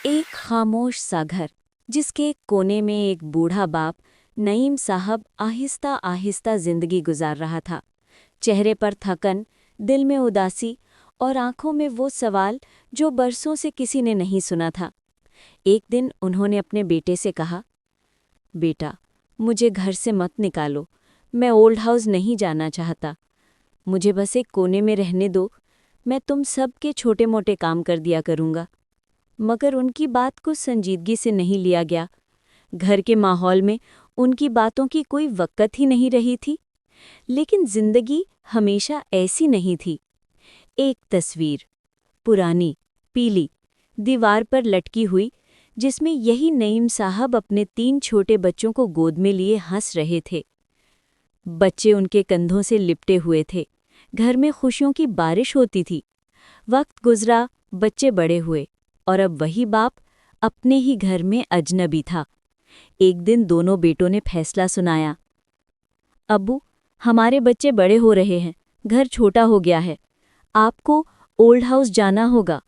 एक खामोश सा घर, जिसके एक कोने में एक बूढ़ा बाप नईम साहब आहिस्ता आहिस्ता जिंदगी गुजार रहा था। चेहरे पर थकन, दिल में उदासी और आंखों में वो सवाल जो बरसों से किसी ने नहीं सुना था। एक दिन उन्होंने अपने बेटे से कहा, बेटा, मुझे घर से मत निकालो, मैं ओल्ड हाउस नहीं जाना चाहता। मुझे बस एक कोने में रहने दो, मैं तुम सब के छोटे मोटे काम कर दिया करूँगा। मगर उनकी बात को संजीदगी से नहीं लिया गया। घर के माहौल में उनकी बातों की कोई वक़्त ही नहीं रही थी। लेकिन जिंदगी हमेशा ऐसी नहीं थी। एक तस्वीर, पुरानी, पीली, दीवार पर लटकी हुई, जिसमें यही नईम साहब अपने 3 छोटे बच्चों को गोद में लिए हंस रहे थे। बच्चे उनके कंधों से लिपटे हुए थे। घर में खुशियों की बारिश होती थी। वक्त गुजरा, बच्चे बड़े हुए, और अब वही बाप अपने ही घर में अजनबी था। एक दिन दोनों बेटों ने फैसला सुनाया, अब्बू, हमारे बच्चे बड़े हो रहे हैं, घर छोटा हो गया है, आपको ओल्ड हाउस जाना होगा।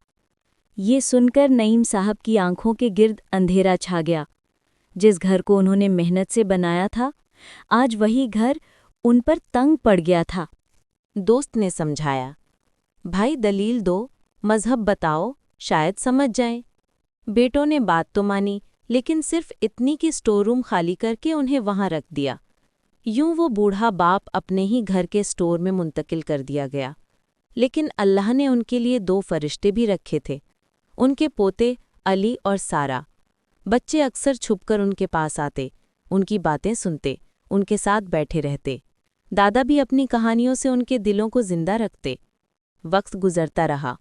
ये सुनकर नईम साहब की आंखों के गिर्द अंधेरा छा गया। जिस घर को उन्होंने मेहनत से बनाया था, आज वही घर उन पर तंग पड़ गया था। दोस्त ने समझाया, भाई दलील दो, मजहब बताओ, शायद समझ जाएं। बेटों ने बात तो मानी, लेकिन सिर्फ इतनी कि स्टोर रूम खाली करके उन्हें वहां रख दिया। यूं वो बूढ़ा बाप अपने ही घर के स्टोर में मुंतकिल कर दिया गया। लेकिन अल्लाह ने उनके लिए 2 फरिश्ते भी रखे थे, उनके पोते अली और सारा। बच्चे अक्सर छुपकर उनके पास आते, उनकी बातें सुनते, उनके साथ बैठे रहते। दादा भी अपनी कहानियों से उनके दिलों को जिंदा रखते। वक्त गुजरता रहा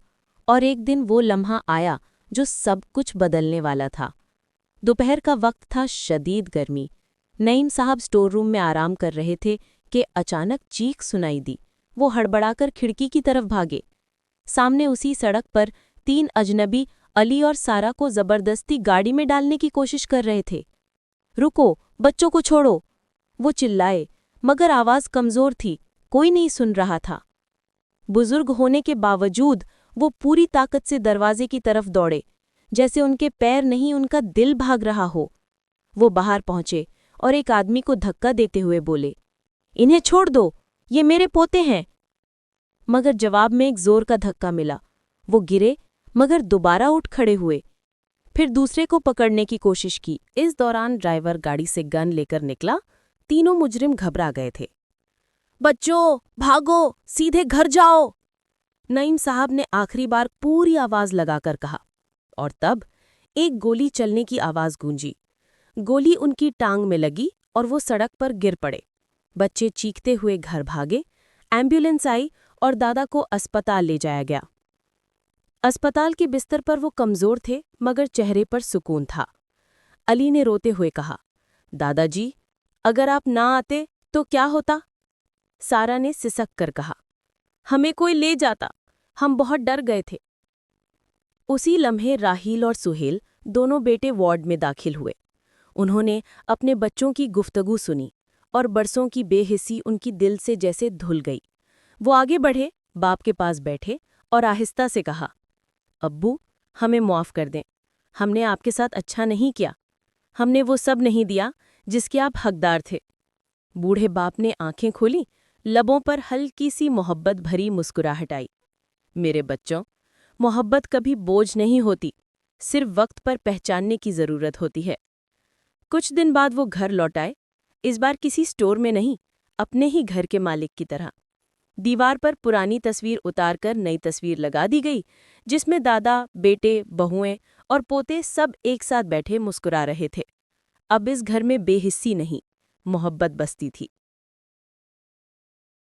और एक दिन वो लम्हा आया जो सब कुछ बदलने वाला था। दोपहर का वक्त था, शदीद गर्मी। नईम साहब स्टोर रूम में आराम कर रहे थे कि अचानक चीख सुनाई दी। वो हड़बड़ाकर खिड़की की तरफ भागे। सामने उसी सड़क पर 3 अजनबी अली और सारा को जबरदस्ती गाड़ी में डालने की कोशिश कर रहे थे। रुको, बच्चों को छोड़ो, वो चिल्लाए, मगर आवाज कमजोर थी, कोई नहीं सुन रहा था। बुजुर्ग होने के बावजूद वो पूरी ताकत से दरवाजे की तरफ दौड़े, जैसे उनके पैर नहीं, उनका दिल भाग रहा हो। वो बाहर पहुंचे और एक आदमी को धक्का देते हुए बोले, इन्हें छोड़ दो, ये मेरे पोते हैं। मगर जवाब में एक जोर का धक्का मिला। वो गिरे, मगर दोबारा उठ खड़े हुए। फिर दूसरे को पकड़ने की कोशिश की। इस दौरान ड्राइवर गाड़ी से गन लेकर निकला। तीनों मुजरिम घबरा गए थे। बच्चों, भागो, सीधे घर जाओ, नईम साहब ने आखिरी बार पूरी आवाज लगाकर कहा। और तब एक गोली चलने की आवाज गूंजी। गोली उनकी टांग में लगी और वो सड़क पर गिर पड़े। बच्चे चीखते हुए घर भागे। एम्बुलेंस आई और दादा को अस्पताल ले जाया गया। अस्पताल के बिस्तर पर वो कमजोर थे, मगर चेहरे पर सुकून था। अली ने रोते हुए कहा, दादाजी, अगर आप ना आते तो क्या होता? सारा ने सिसक कर कहा, हमें कोई ले जाता, हम बहुत डर गए थे। उसी लम्हे राहील और सुहेल, दोनों बेटे, वार्ड में दाखिल हुए। उन्होंने अपने बच्चों की गुफ्तगू सुनी और बरसों की बेहिस्सी उनकी दिल से जैसे धुल गई। वो आगे बढ़े, बाप के पास बैठे और आहिस्ता से कहा, अब्बू, हमें माफ़ कर दें, हमने आपके साथ अच्छा नहीं किया, हमने वो सब नहीं दिया जिसके आप हकदार थे। बूढ़े बाप ने आंखें खोली, लबों पर हल्की सी मोहब्बत भरी मुस्कुराहट आई। मेरे बच्चों, मोहब्बत कभी बोझ नहीं होती, सिर्फ वक्त पर पहचानने की ज़रूरत होती है। कुछ दिन बाद वो घर लौट आए, इस बार किसी स्टोर में नहीं, अपने ही घर के मालिक की तरह। दीवार पर पुरानी तस्वीर उतारकर नई तस्वीर लगा दी गई, जिसमें दादा, बेटे, बहुएं और पोते सब एक साथ बैठे मुस्कुरा रहे थे। अब इस घर में बेहिस्सी नहीं, मोहब्बत बसती थी।